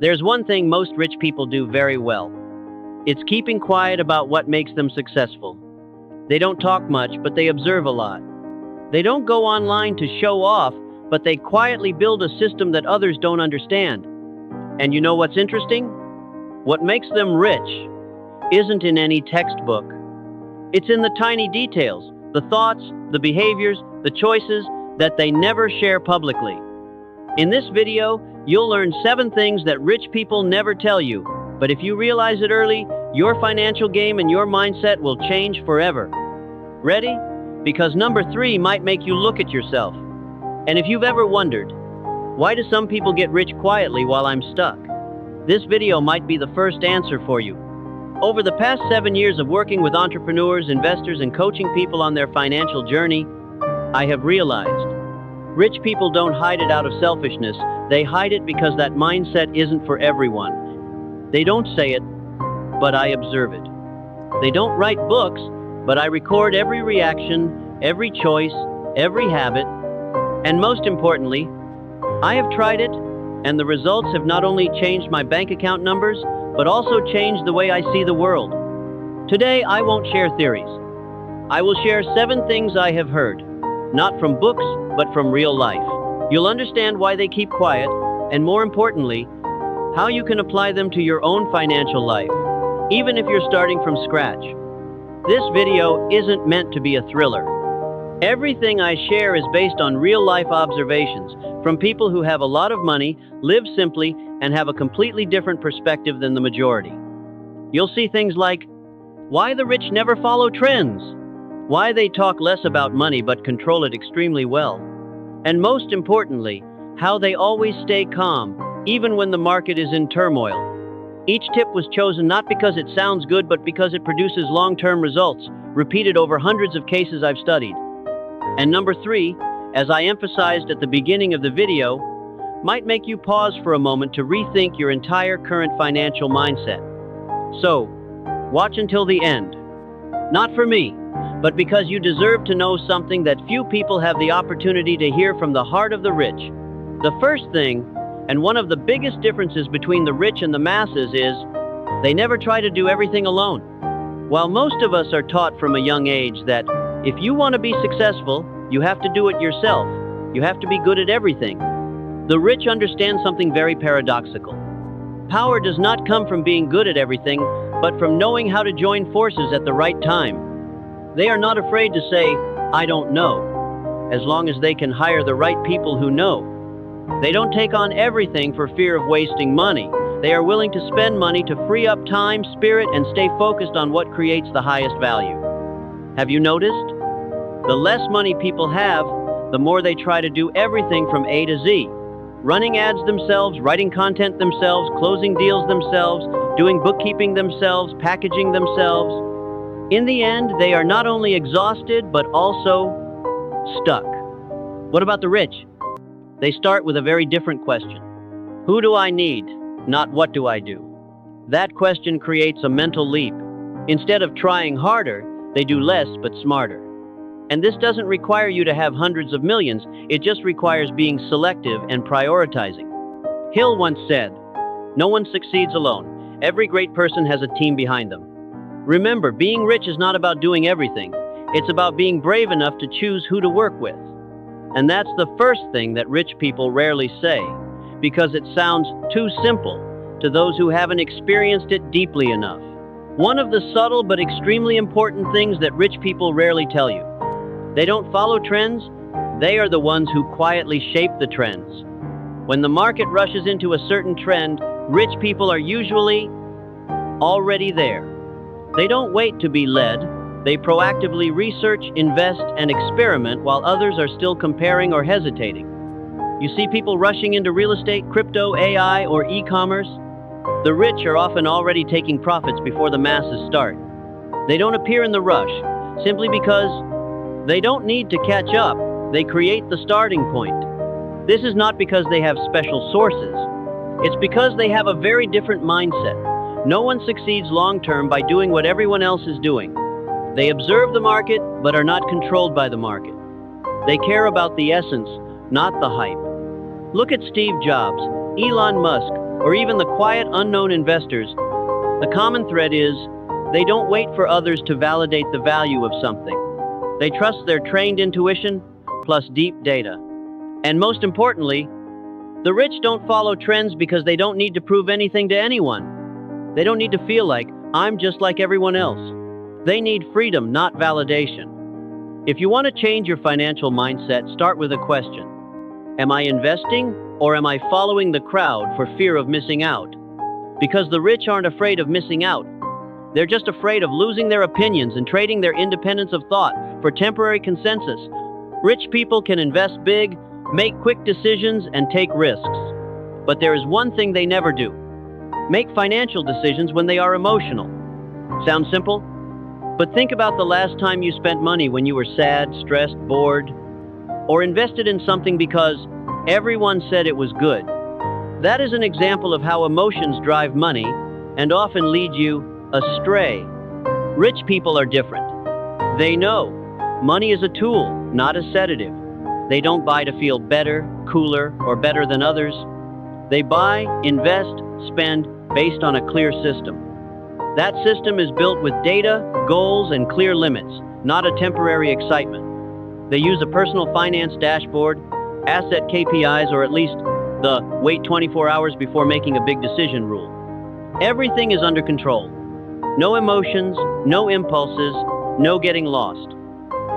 There's one thing most rich people do very well. It's keeping quiet about what makes them successful. They don't talk much, but they observe a lot. They don't go online to show off, but they quietly build a system that others don't understand. And you know what's interesting? What makes them rich isn't in any textbook. It's in the tiny details, the thoughts, the behaviors, the choices that they never share publicly. In this video, you'll learn 7 things that rich people never tell you, but if you realize it early, your financial game and your mindset will change forever. Ready? Because number 3 might make you look at yourself. And if you've ever wondered, why do some people get rich quietly while I'm stuck? This video might be the first answer for you. Over the past 7 years of working with entrepreneurs, investors, and coaching people on their financial journey, I have realized rich people don't hide it out of selfishness. They hide it because that mindset isn't for everyone. They don't say it, but I observe it. They don't write books, but I record every reaction, every choice, every habit, and most importantly, I have tried it, and the results have not only changed my bank account numbers, but also changed the way I see the world. Today, I won't share theories. I will share 7 things I have heard, not from books, but from real life. You'll understand why they keep quiet, and more importantly, how you can apply them to your own financial life, even if you're starting from scratch. This video isn't meant to be a thriller. Everything I share is based on real-life observations from people who have a lot of money, live simply, and have a completely different perspective than the majority. You'll see things like why the rich never follow trends, why they talk less about money but control it extremely well, and most importantly, how they always stay calm, even when the market is in turmoil. Each tip was chosen not because it sounds good, but because it produces long-term results, repeated over hundreds of cases I've studied. And number 3, as I emphasized at the beginning of the video, might make you pause for a moment to rethink your entire current financial mindset. So, watch until the end. Not for me, but because you deserve to know something that few people have the opportunity to hear from the heart of the rich. The first thing, and one of the biggest differences between the rich and the masses, is they never try to do everything alone. While most of us are taught from a young age that if you want to be successful, you have to do it yourself. You have to be good at everything. The rich understand something very paradoxical. Power does not come from being good at everything, but from knowing how to join forces at the right time. They are not afraid to say, "I don't know," as long as they can hire the right people who know. They don't take on everything for fear of wasting money. They are willing to spend money to free up time, spirit, and stay focused on what creates the highest value. Have you noticed? The less money people have, the more they try to do everything from A to Z. Running ads themselves, writing content themselves, closing deals themselves, doing bookkeeping themselves, packaging themselves. In the end, they are not only exhausted, but also stuck. What about the rich? They start with a very different question. Who do I need? Not what do I do? That question creates a mental leap. Instead of trying harder, they do less but smarter. And this doesn't require you to have hundreds of millions, it just requires being selective and prioritizing. Hill once said, "No one succeeds alone. Every great person has a team behind them." Remember, being rich is not about doing everything. It's about being brave enough to choose who to work with. And that's the first thing that rich people rarely say, because it sounds too simple to those who haven't experienced it deeply enough. One of the subtle but extremely important things that rich people rarely tell you. They don't follow trends, they are the ones who quietly shape the trends. When the market rushes into a certain trend, rich people are usually already there. They don't wait to be led. They proactively research, invest, and experiment while others are still comparing or hesitating. You see people rushing into real estate, crypto, AI, or e-commerce? The rich are often already taking profits before the masses start. They don't appear in the rush, simply because they don't need to catch up. They create the starting point. This is not because they have special sources. It's because they have a very different mindset. No one succeeds long-term by doing what everyone else is doing. They observe the market, but are not controlled by the market. They care about the essence, not the hype. Look at Steve Jobs, Elon Musk, or even the quiet unknown investors, the common thread is they don't wait for others to validate the value of something. They trust their trained intuition plus deep data. And most importantly, the rich don't follow trends because they don't need to prove anything to anyone. They don't need to feel like, I'm just like everyone else. They need freedom, not validation. If you want to change your financial mindset, start with a question. Am I investing or am I following the crowd for fear of missing out? Because the rich aren't afraid of missing out. They're just afraid of losing their opinions and trading their independence of thought for temporary consensus. Rich people can invest big, make quick decisions, and take risks. But there is one thing they never do. Make financial decisions when they are emotional. Sounds simple? But think about the last time you spent money when you were sad, stressed, bored, or invested in something because everyone said it was good. That is an example of how emotions drive money and often lead you astray. Rich people are different. They know money is a tool, not a sedative. They don't buy to feel better, cooler, or better than others. They buy, invest, spend based on a clear system. That system is built with data, goals, and clear limits, not a temporary excitement. They use a personal finance dashboard, asset KPIs, or at least the wait 24 hours before making a big decision rule. Everything is under control. No emotions, no impulses, no getting lost.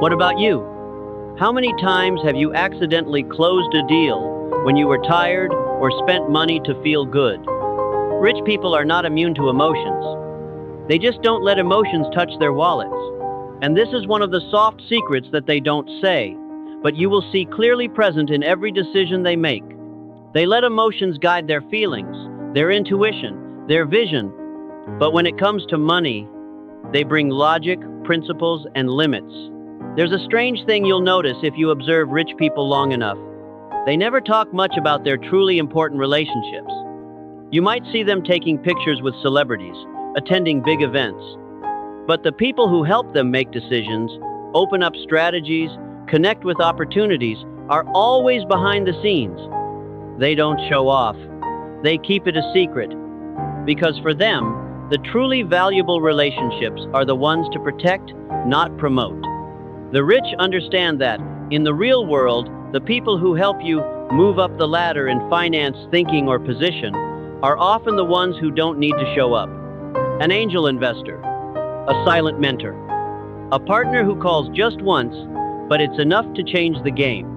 What about you? How many times have you accidentally closed a deal when you were tired or spent money to feel good? Rich people are not immune to emotions. They just don't let emotions touch their wallets. And this is one of the soft secrets that they don't say, but you will see clearly present in every decision they make. They let emotions guide their feelings, their intuition, their vision, but when it comes to money, they bring logic, principles, and limits. There's a strange thing you'll notice if you observe rich people long enough. They never talk much about their truly important relationships. You might see them taking pictures with celebrities, attending big events. But the people who help them make decisions, open up strategies, connect with opportunities, are always behind the scenes. They don't show off. They keep it a secret. Because for them, the truly valuable relationships are the ones to protect, not promote. The rich understand that, in the real world, the people who help you move up the ladder in finance, thinking, or position are often the ones who don't need to show up. An angel investor, a silent mentor, a partner who calls just once, but it's enough to change the game.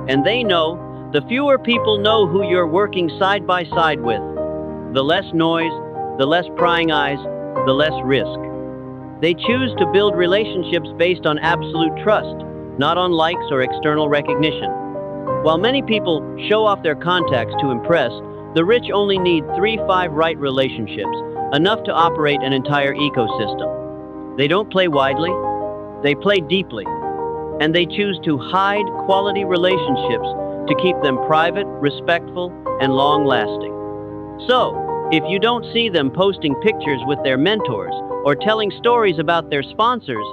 And they know the fewer people know who you're working side by side with, the less noise, the less prying eyes, the less risk. They choose to build relationships based on absolute trust, not on likes or external recognition. While many people show off their contacts to impress, the rich only need 3-5 right relationships, enough to operate an entire ecosystem. They don't play widely, they play deeply, and they choose to hide quality relationships to keep them private, respectful, and long-lasting. So, if you don't see them posting pictures with their mentors or telling stories about their sponsors,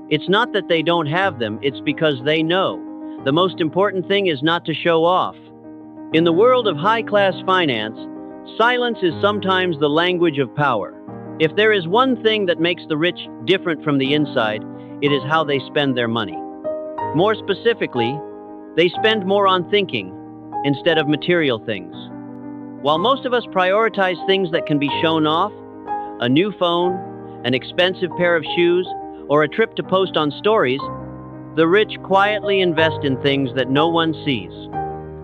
it's not that they don't have them, it's because they know the most important thing is not to show off. In the world of high-class finance, silence is sometimes the language of power. If there is one thing that makes the rich different from the inside, it is how they spend their money. More specifically, they spend more on thinking instead of material things. While most of us prioritize things that can be shown off, a new phone, an expensive pair of shoes, or a trip to post on stories, the rich quietly invest in things that no one sees.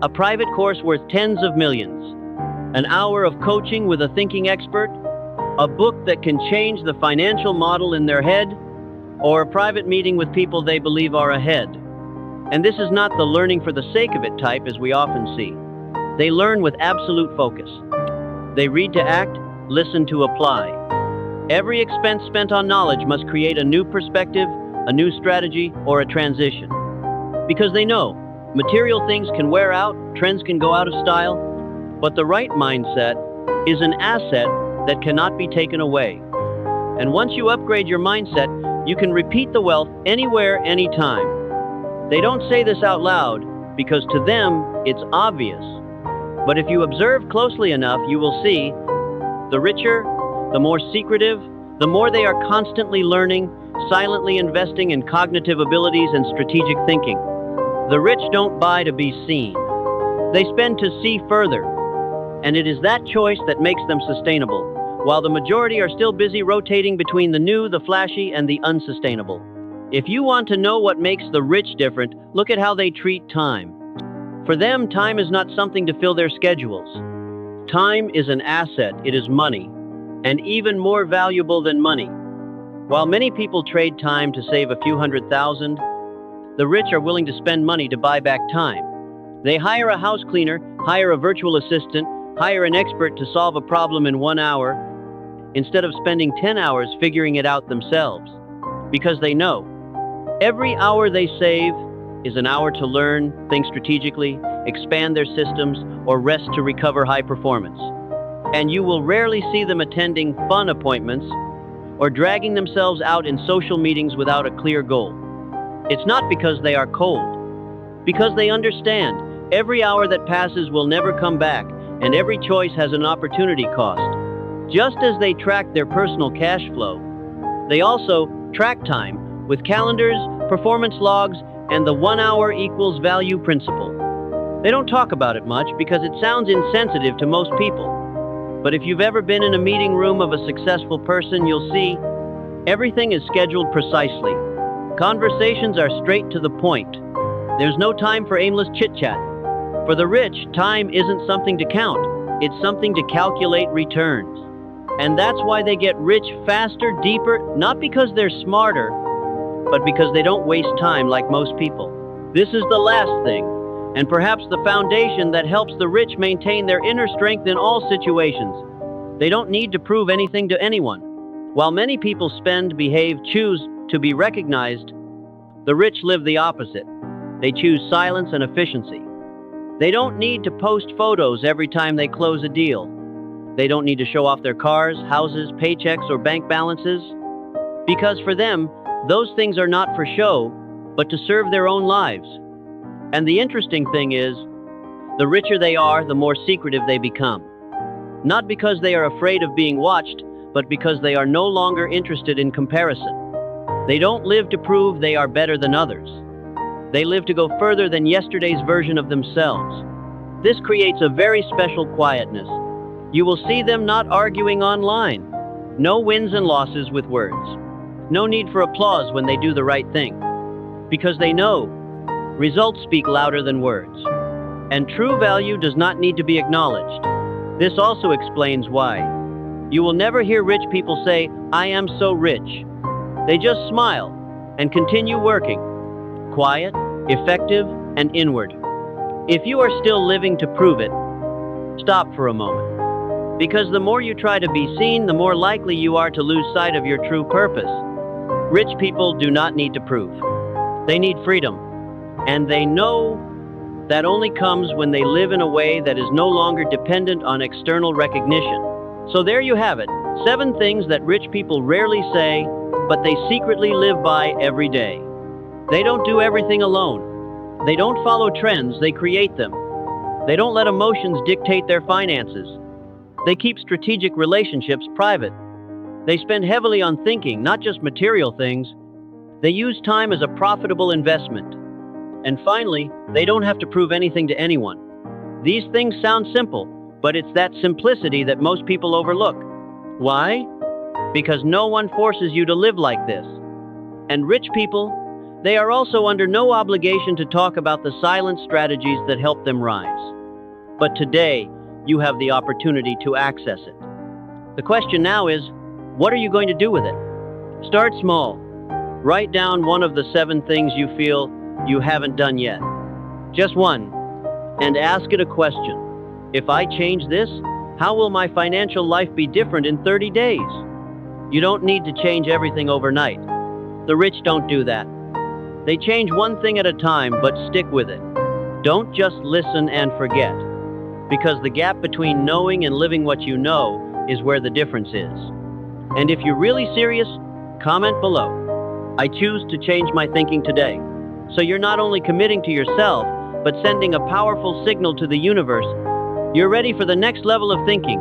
A private course worth tens of millions, an hour of coaching with a thinking expert, a book that can change the financial model in their head, or a private meeting with people they believe are ahead. And this is not the learning for the sake of it type as we often see. They learn with absolute focus. They read to act, listen to apply. Every expense spent on knowledge must create a new perspective, a new strategy, or a transition. Because they know material things can wear out, trends can go out of style, but the right mindset is an asset that cannot be taken away. And once you upgrade your mindset, you can repeat the wealth anywhere, anytime. They don't say this out loud because to them, it's obvious. But if you observe closely enough, you will see the richer, the more secretive, the more they are constantly learning, silently investing in cognitive abilities and strategic thinking. The rich don't buy to be seen. They spend to see further. And it is that choice that makes them sustainable, while the majority are still busy rotating between the new, the flashy, and the unsustainable. If you want to know what makes the rich different, look at how they treat time. For them, time is not something to fill their schedules. Time is an asset, it is money, and even more valuable than money. While many people trade time to save a few $100,000, the rich are willing to spend money to buy back time. They hire a house cleaner, hire a virtual assistant, hire an expert to solve a problem in 1 hour, instead of spending 10 hours figuring it out themselves. Because they know, every hour they save is an hour to learn, think strategically, expand their systems, or rest to recover high performance. And you will rarely see them attending fun appointments or dragging themselves out in social meetings without a clear goal. It's not because they are cold, because they understand every hour that passes will never come back, and every choice has an opportunity cost. Just as they track their personal cash flow, they also track time with calendars, performance logs, and the 1 hour equals value principle. They don't talk about it much because it sounds insensitive to most people. But if you've ever been in a meeting room of a successful person, you'll see everything is scheduled precisely. Conversations are straight to the point. There's no time for aimless chit-chat. For the rich, time isn't something to count. It's something to calculate returns. And that's why they get rich faster, deeper, not because they're smarter, but because they don't waste time like most people. This is the last thing, and perhaps the foundation that helps the rich maintain their inner strength in all situations. They don't need to prove anything to anyone. While many people spend, behave, choose to be recognized, the rich live the opposite. They choose silence and efficiency. They don't need to post photos every time they close a deal. They don't need to show off their cars, houses, paychecks, or bank balances. Because for them, those things are not for show, but to serve their own lives. And the interesting thing is, the richer they are, the more secretive they become. Not because they are afraid of being watched, but because they are no longer interested in comparison. They don't live to prove they are better than others. They live to go further than yesterday's version of themselves. This creates a very special quietness. You will see them not arguing online. No wins and losses with words. No need for applause when they do the right thing. Because they know results speak louder than words. And true value does not need to be acknowledged. This also explains why you will never hear rich people say, "I am so rich." They just smile and continue working. Quiet, effective, and inward. If you are still living to prove it, stop for a moment. Because the more you try to be seen, the more likely you are to lose sight of your true purpose. Rich people do not need to prove. They need freedom. And they know that only comes when they live in a way that is no longer dependent on external recognition. So there you have it, 7 things that rich people rarely say, but they secretly live by every day. They don't do everything alone. They don't follow trends, they create them. They don't let emotions dictate their finances. They keep strategic relationships private. They spend heavily on thinking, not just material things. They use time as a profitable investment. And finally, they don't have to prove anything to anyone. These things sound simple, but it's that simplicity that most people overlook. Why? Because no one forces you to live like this. And rich people, they are also under no obligation to talk about the silent strategies that help them rise. But today, you have the opportunity to access it. The question now is, what are you going to do with it? Start small. Write down one of the 7 things you feel you haven't done yet. Just one. And ask it a question. If I change this, how will my financial life be different in 30 days? You don't need to change everything overnight. The rich don't do that. They change one thing at a time, but stick with it. Don't just listen and forget. Because the gap between knowing and living what you know is where the difference is. And if you're really serious, comment below. I choose to change my thinking today. So you're not only committing to yourself, but sending a powerful signal to the universe You're ready for the next level of thinking.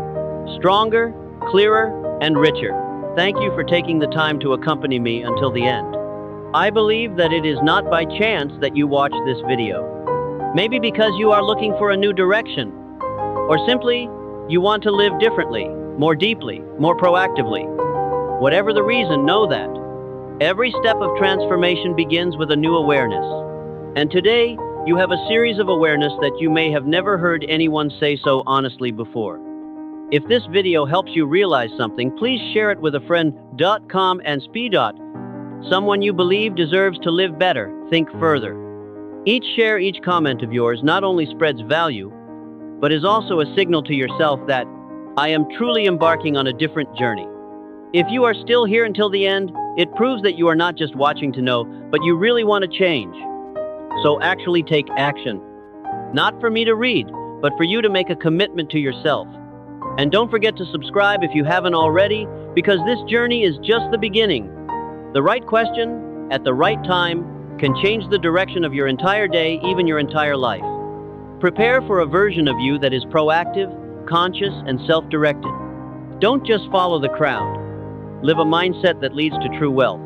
Stronger, clearer, and richer. Thank you for taking the time to accompany me until the end. I believe that it is not by chance that you watch this video. Maybe because you are looking for a new direction, or simply you want to live differently, more deeply, more proactively. Whatever the reason, know that every step of transformation begins with a new awareness. And today, you have a series of awareness that you may have never heard anyone say so honestly before. If this video helps you realize something, please share it with a friend. Com and speed. Someone you believe deserves to live better. Think further. Each share, each comment of yours not only spreads value, but is also a signal to yourself that I am truly embarking on a different journey. If you are still here until the end, it proves that you are not just watching to know, but you really want to change. So actually take action. Not for me to read, but for you to make a commitment to yourself. And don't forget to subscribe if you haven't already, because this journey is just the beginning. The right question, at the right time, can change the direction of your entire day, even your entire life. Prepare for a version of you that is proactive, conscious, and self-directed. Don't just follow the crowd. Live a mindset that leads to true wealth.